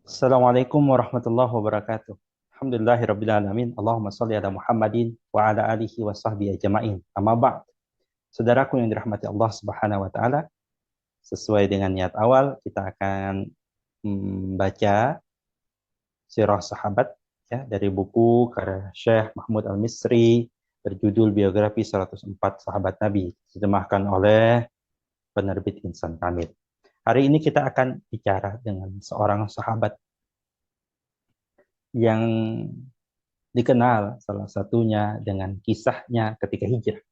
Assalamualaikum warahmatullahi wabarakatuh. Alhamdulillahirrabbilalamin. Allahumma salli ala Muhammadin wa ala alihi wa sahbihi ajma'in. Amma ba'd. Saudaraku yang dirahmati Allah Subhanahu wa taala, sesuai dengan niat awal kita akan membaca sirah sahabat ya dari buku karya Syekh Mahmud Al-Misri berjudul Biografi 104 Sahabat Nabi, diterjemahkan oleh penerbit Insan Kamil. Hari ini kita akan bicara dengan seorang sahabat yang dikenal salah satunya dengan kisahnya ketika hijrah.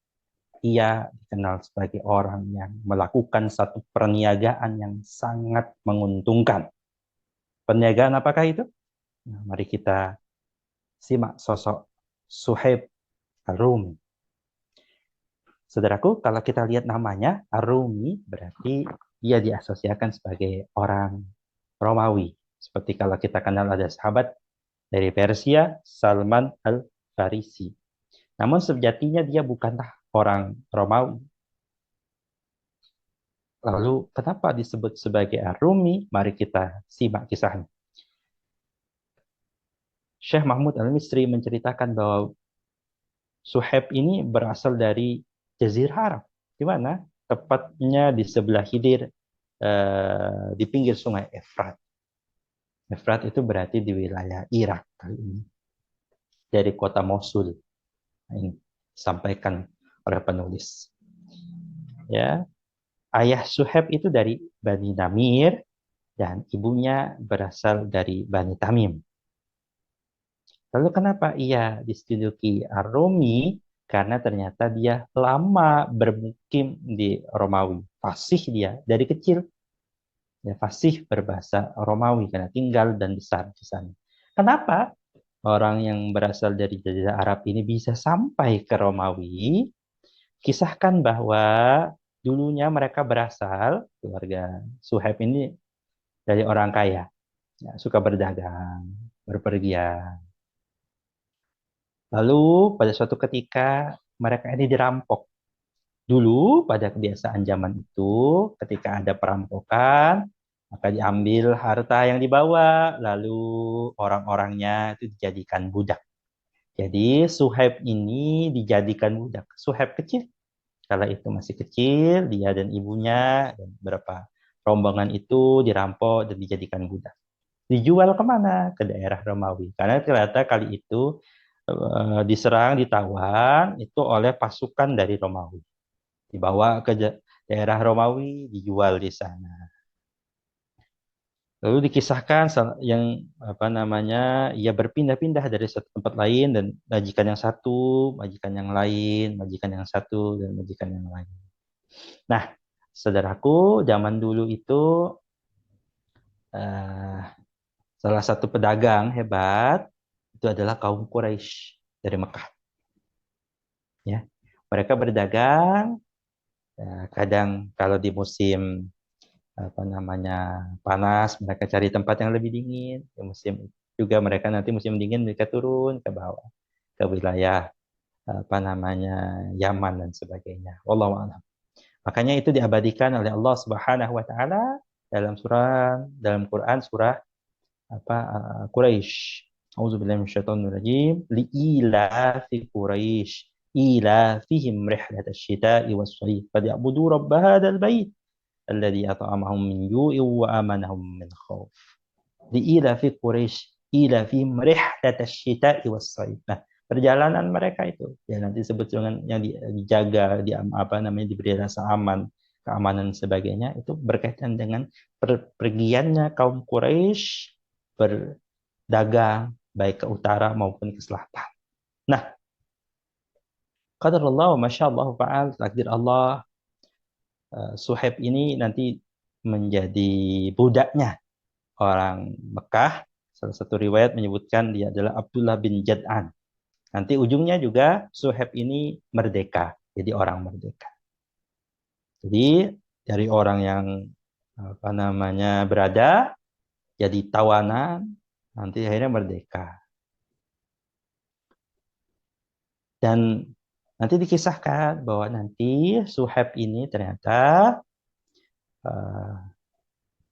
Ia dikenal sebagai orang yang melakukan satu perniagaan yang sangat menguntungkan. Perniagaan apakah itu? Nah, mari kita simak sosok Suhaib Ar-Rumi. Saudaraku, kalau kita lihat namanya, Ar-Rumi berarti ia diasosiasikan sebagai orang Romawi. Seperti kalau kita kenal ada sahabat dari Persia, Salman Al-Farisi. Namun sejatinya dia bukanlah orang Romawi. Lalu kenapa disebut sebagai Ar-Rumi? Mari kita simak kisahnya. Syekh Mahmud Al-Misri menceritakan bahwa Suhaib ini berasal dari Jazirah Arab. Di mana? Tepatnya di sebelah hilir di pinggir sungai Efrat. Efrat itu berarti di wilayah Irak kali ini. Dari kota Mosul. Ini disampaikan oleh penulis. Ya, ayah Suhaib itu dari Bani Namir dan ibunya berasal dari Bani Tamim. Lalu kenapa ia dijuluki Ar-Rumi? Karena ternyata dia lama bermukim di Romawi. Fasih dia dari kecil. Ya, fasih berbahasa Romawi karena tinggal dan besar di sana. Kenapa orang yang berasal dari Jazirah Arab ini bisa sampai ke Romawi? Kisahkan bahwa dulunya mereka berasal, keluarga Suhaib ini dari orang kaya, ya, suka berdagang, berpergian. Lalu pada suatu ketika mereka ini dirampok. Dulu pada kebiasaan zaman itu, ketika ada perampokan, maka diambil harta yang dibawa, lalu orang-orangnya itu dijadikan budak. Jadi Suhaib ini dijadikan budak. Suhaib kecil, kala itu masih kecil, dia dan ibunya dan beberapa rombongan itu dirampok dan dijadikan budak. Dijual kemana? Ke daerah Romawi. Karena ternyata kali itu diserang, ditawan itu oleh pasukan dari Romawi. Dibawa ke daerah Romawi, dijual di sana. Lalu dikisahkan yang apa namanya, ia berpindah-pindah dari satu tempat lain dan majikan yang satu, majikan yang lain, majikan yang satu dan majikan yang lain. Nah, saudaraku, zaman dulu itu eh, salah satu pedagang hebat itu adalah kaum Quraisy dari Mekah. Ya, mereka berdagang. Kadang kalau di musim apa namanya panas, mereka cari tempat yang lebih dingin. Di musim juga mereka nanti musim dingin mereka turun ke bawah ke wilayah apa namanya Yaman dan sebagainya. Wallahu a'lam. Makanya itu diabadikan oleh Allah Subhanahu wa taala dalam Quran surah apa Quraisy. A'udzubillahi minasyaitonirrajim. Li'ilafi Quraisy ilafihim rihlatasy syita'i was-shayf falyabudu rabb hadzal bait alladzi at'amahum min ju'in wa amanahum min khauf. Li'ilafi Quraisy ilafihim rihlatasy syita'i was-shayf. Nah, perjalanan mereka itu ya nanti disebut dengan yang dijaga di apa namanya diberi rasa aman, keamanan dan sebagainya itu berkaitan dengan pergiannya kaum Quraisy berdagang baik ke utara maupun ke selatan. Nah, qadarullah wa masyaallah fa'al, takdir Allah, Suhaib ini nanti menjadi budaknya orang Mekah. Salah satu riwayat menyebutkan dia adalah Abdullah bin Jad'an. Nanti ujungnya juga Suhaib ini merdeka, jadi orang merdeka. Jadi dari orang yang apa namanya berada jadi tawanan, nanti akhirnya merdeka. Dan nanti dikisahkan bahwa nanti Suhaib ini ternyata uh,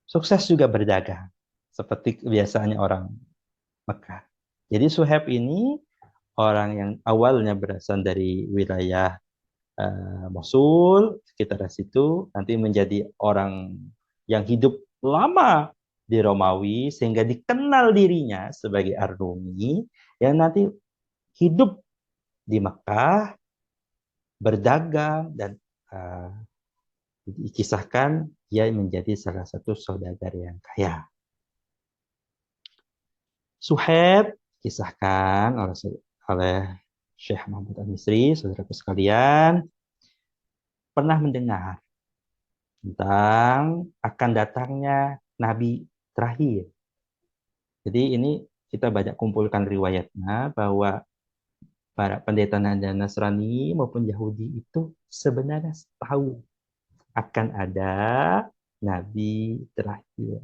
sukses juga berdagang. seperti kebiasaannya orang Mekah. Jadi Suhaib ini orang yang awalnya berasal dari wilayah Mosul, sekitar situ, nanti menjadi orang yang hidup lama di Romawi, sehingga dikenal dirinya sebagai Ar-Rumi, yang nanti hidup di Mekah, berdagang, dan uh, dikisahkan dia menjadi salah satu saudagar yang kaya. Suhaib kisahkan oleh Syekh Muhammad Al-Misri, saudaraku sekalian, pernah mendengar tentang akan datangnya Nabi terakhir. Jadi ini kita banyak kumpulkan riwayatnya bahwa para pendeta Nasrani maupun Yahudi itu sebenarnya tahu akan ada Nabi terakhir.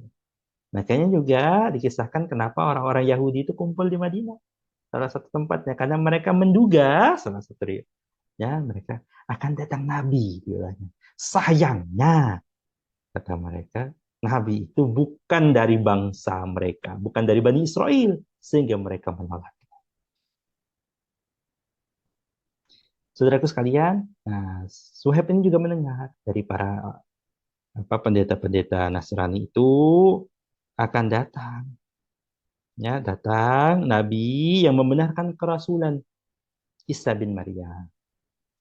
Makanya juga dikisahkan kenapa orang-orang Yahudi itu kumpul di Madinah. Salah satu tempatnya. Karena mereka menduga, salah satu ya, mereka akan datang Nabi. Bilangnya. Sayangnya, kata mereka, Nabi itu bukan dari bangsa mereka. Bukan dari Bani Israel. Sehingga mereka menolak. Saudaraku sekalian, nah, Suhaib ini juga mendengar dari para pendeta-pendeta Nasrani itu akan datang. Ya, datang Nabi yang membenarkan kerasulan Isa bin Maryam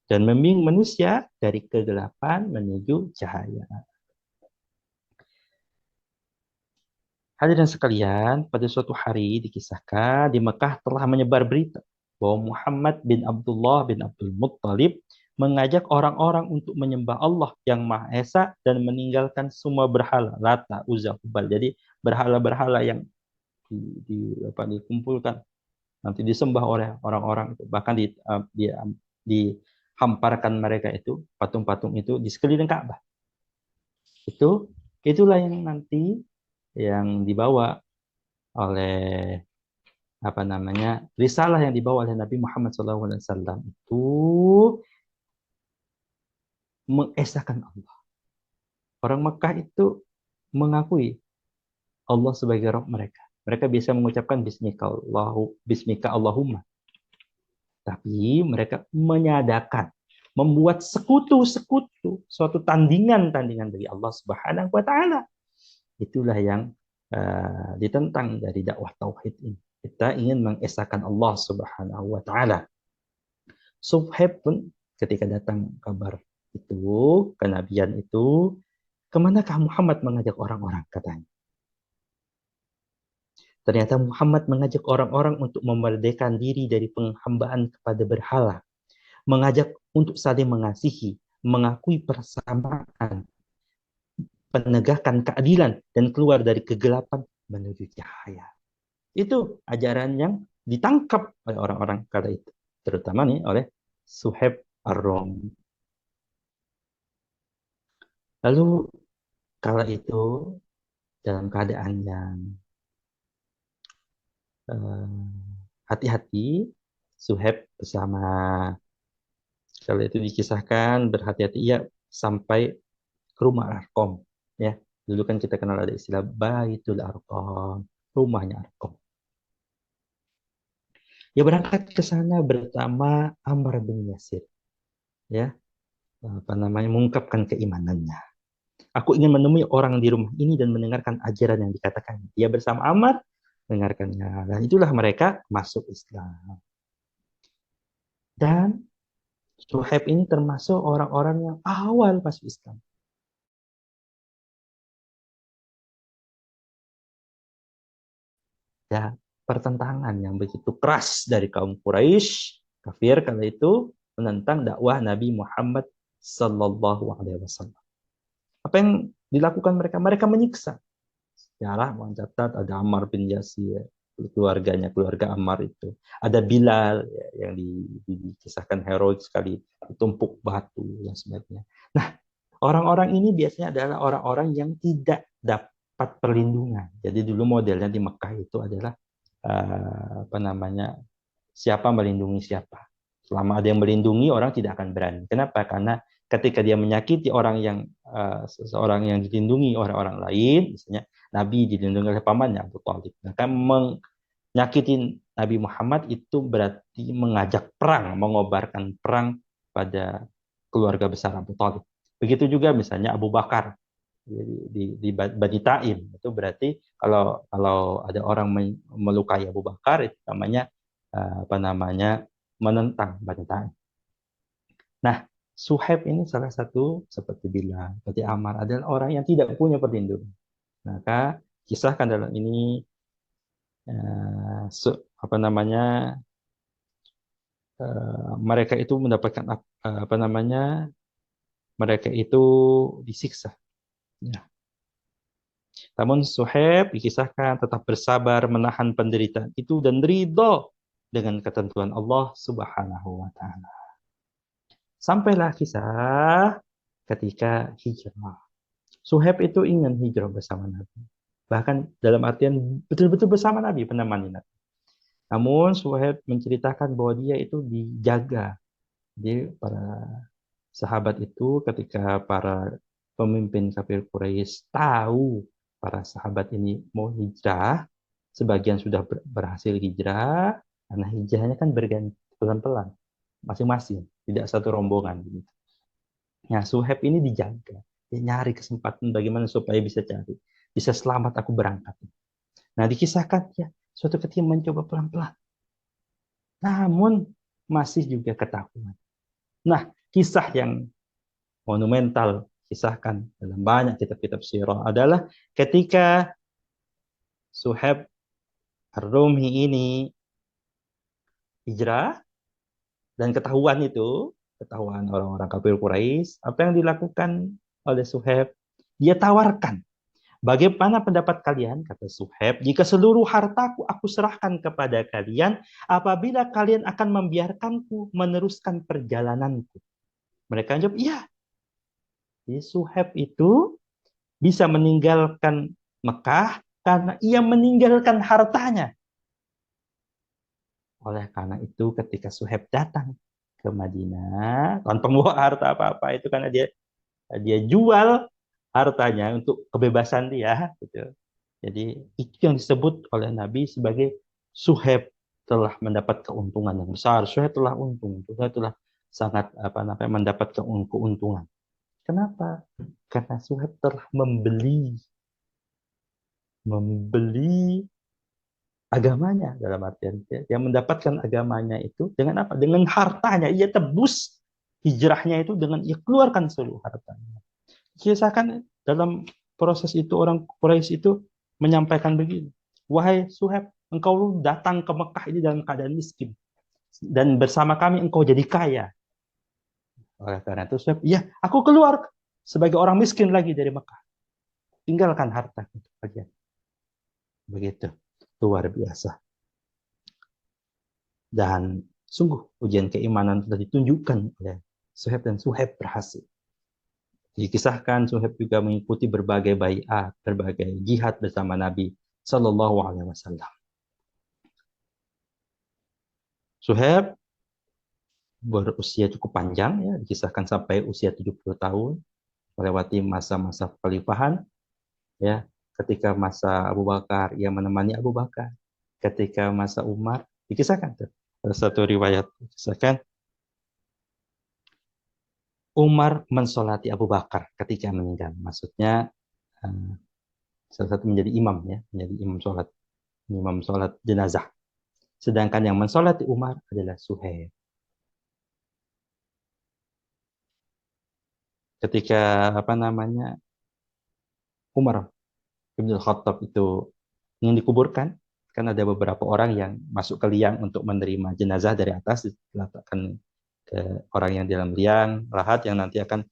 dan membimbing manusia dari kegelapan menuju cahaya. Hadirin sekalian, pada suatu hari dikisahkan di Mekah telah menyebar berita bahwa Muhammad bin Abdullah bin Abdul Muttalib mengajak orang-orang untuk menyembah Allah yang Maha Esa dan meninggalkan semua berhala, Lata, Uzza, Hubal. Jadi berhala-berhala yang dikumpulkan nanti disembah oleh orang-orang itu, bahkan dihamparkan mereka itu patung-patung itu di sekeliling Ka'bah. Itulah yang nanti yang dibawa oleh risalah yang dibawa oleh Nabi Muhammad SAW itu mengesahkan Allah. Orang Mekah itu mengakui Allah sebagai Rabb mereka. Mereka bisa mengucapkan Bismika Allahumma. Tapi mereka menyadakan, membuat sekutu-sekutu, suatu tandingan-tandingan bagi Allah Subhanahu wa taala. Itulah yang ditentang dari dakwah tauhid ini. Kita ingin mengesahkan Allah Subhanahu wa taala. Suhaib pun ketika datang kabar itu, kenabian itu, kemanakah Muhammad mengajak orang-orang, katanya. Ternyata Muhammad mengajak orang-orang untuk memerdekakan diri dari penghambaan kepada berhala, mengajak untuk saling mengasihi, mengakui persamaan, penegakan keadilan, dan keluar dari kegelapan menuju cahaya. Itu ajaran yang ditangkap oleh orang-orang kala itu, terutama nih oleh Suhaib Ar-Rum. Lalu kala itu dalam keadaan yang hati-hati, Suhaib bersama, kalau itu dikisahkan berhati-hati ia sampai ke rumah Arkom, ya. Dulu kan kita kenal ada istilah Baitul Arkom, rumahnya Arkom. Dia berangkat ke sana bersama Ammar bin Yasir, ya, mengungkapkan keimanannya. Aku ingin menemui orang di rumah ini dan mendengarkan ajaran yang dikatakan. Dia bersama Ammar mendengarkannya. Dan itulah mereka masuk Islam. Dan Suhaib ini termasuk orang-orang yang awal masuk Islam. Ya, pertentangan yang begitu keras dari kaum Quraisy kafir kala itu menentang dakwah Nabi Muhammad Sallallahu Alaihi Wasallam. Apa yang dilakukan mereka? Mereka menyiksa. Sejarah mencatat ada Ammar bin Yasir, keluarga Ammar itu. Ada Bilal ya, yang dikisahkan heroik sekali, ditumpuk batu dan sebagainya. Nah, orang-orang ini biasanya adalah orang-orang yang tidak dapat perlindungan. Jadi dulu modelnya di Mekah itu adalah siapa melindungi siapa. Selama ada yang melindungi, orang tidak akan berani. Kenapa? Karena ketika dia menyakiti orang yang seseorang yang dilindungi oleh orang lain, misalnya Nabi dilindungi oleh pamannya Abu Thalib, maka menyakitin Nabi Muhammad itu berarti mengajak perang, mengobarkan perang pada keluarga besar Abu Thalib. Begitu juga misalnya Abu Bakar di Bani Taim, itu berarti kalau kalau ada orang melukai Abu Bakar itu namanya apa namanya menentang Bani Taim. Nah, Suhaib ini salah satu seperti bilang, seperti Ammar adalah orang yang tidak punya perlindungan. Maka kisahkan dalam ini apa namanya mereka itu mendapatkan apa namanya mereka itu disiksa. Ya. Namun Suhaib dikisahkan tetap bersabar menahan penderitaan itu dan ridho dengan ketentuan Allah Subhanahu wa taala. Sampailah kisah ketika hijrah. Suhaib itu ingin hijrah bersama Nabi. Bahkan dalam artian betul-betul bersama Nabi, menemani Nabi. Namun Suhaib menceritakan bahwa dia itu dijaga. Jadi para sahabat itu ketika para pemimpin kafir Quraisy tahu para sahabat ini mau hijrah, sebagian sudah berhasil hijrah, karena hijrahnya kan berganti pelan-pelan, masing-masing, tidak satu rombongan. Nah, Suhaib ini dijaga. Dia nyari kesempatan bagaimana supaya bisa cari. Bisa selamat aku berangkat. Nah, dikisahkan ya, suatu ketika mencoba pelan-pelan. Namun, masih juga ketakutan. Nah, kisah yang monumental kisahkan dalam banyak kitab-kitab sirah adalah ketika Suhaib Ar-Rumhi ini hijrah dan ketahuan orang-orang kafir Quraisy, apa yang dilakukan oleh Suhaib? Dia tawarkan, bagaimana pendapat kalian, kata Suhaib, jika seluruh hartaku aku serahkan kepada kalian, apabila kalian akan membiarkanku meneruskan perjalananku. Mereka jawab, iya. Jadi Suhaib itu bisa meninggalkan Mekah karena ia meninggalkan hartanya. Oleh karena itu ketika Suhaib datang ke Madinah tanpa membawa harta apa-apa, itu karena dia dia jual hartanya untuk kebebasan dia gitu. Jadi itu yang disebut oleh Nabi sebagai Suhaib telah mendapat keuntungan yang besar. Suhaib telah untung, Suhaib telah sangat apa namanya mendapat keuntungan. Kenapa? Karena Suhaib telah membeli agamanya, dalam artian yang mendapatkan agamanya itu dengan apa? Dengan hartanya. Ia tebus hijrahnya itu dengan ia keluarkan seluruh hartanya. Kisahkan dalam proses itu orang Quraisy itu menyampaikan begini, wahai Suhaib, engkau datang ke Mekah ini dalam keadaan miskin dan bersama kami engkau jadi kaya. Oleh karena itu Suhaib, ya aku keluar sebagai orang miskin lagi dari Mekah, tinggalkan harta untuk kalian. Begitu, luar biasa. Dan sungguh ujian keimanan sudah ditunjukkan oleh Suhaib dan Suhaib berhasil. Dikisahkan Suhaib juga mengikuti berbagai baiat, berbagai jihad bersama Nabi Sallallahu Alaihi Wasallam. Suhaib berusia cukup panjang, ya, dikisahkan sampai usia 70 tahun, melewati masa-masa kekhalifahan, ya. Ketika masa Abu Bakar, ia menemani Abu Bakar. Ketika masa Umar, dikisahkan tuh. Ada satu riwayat dikisahkan Umar mensolati Abu Bakar ketika meninggal. Maksudnya salah satu menjadi imam, ya, menjadi imam sholat jenazah. Sedangkan yang mensolati Umar adalah Suhaib. Ketika apa namanya Umar bin Khattab itu ingin dikuburkan, kan ada beberapa orang yang masuk ke liang untuk menerima jenazah dari atas, diletakkan ke orang yang di dalam liang lahat yang nanti akan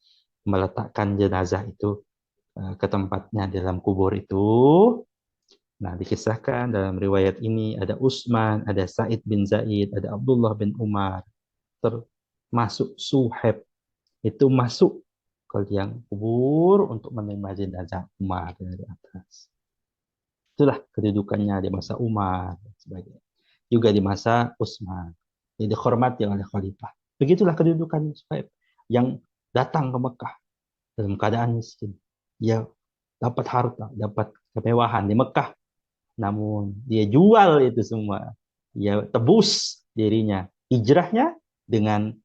meletakkan jenazah itu ke tempatnya dalam kubur itu. Nah, dikisahkan dalam riwayat ini ada Utsman, ada Sa'id bin Zaid, ada Abdullah bin Umar, termasuk Suhaib itu masuk ke liang kubur untuk menerima jenazah Umar dari atas. Itulah kedudukannya di masa Umar dan sebagainya. Juga di masa Utsman. Jadi dihormati oleh khalifah. Begitulah kedudukan Suhaib yang datang ke Mekah dalam keadaan miskin. Dia dapat harta, dapat kemewahan di Mekah, namun dia jual itu semua. Dia tebus dirinya, hijrahnya dengan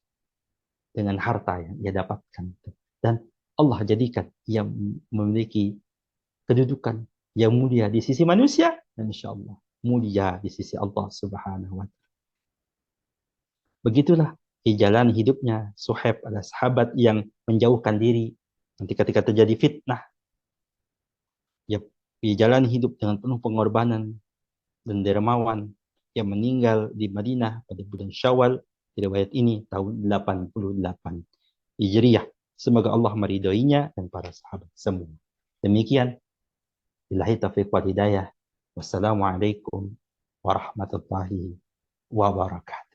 harta yang ia dapatkan. Dan Allah jadikan ia memiliki kedudukan yang mulia di sisi manusia, dan insya Allah mulia di sisi Allah Subhanahu wa Ta'ala. Begitulah di jalan hidupnya Suhaib, ada sahabat yang menjauhkan diri nanti ketika terjadi fitnah. Ya, di jalan hidup dengan penuh pengorbanan dan dermawan, yang meninggal di Madinah pada bulan Syawal, di riwayat ini tahun 88 Hijriah. Semoga Allah meridhoinya dan para sahabat semua. Demikian, billahi taufiq wal hidayah. Wassalamualaikum warahmatullahi wabarakatuh.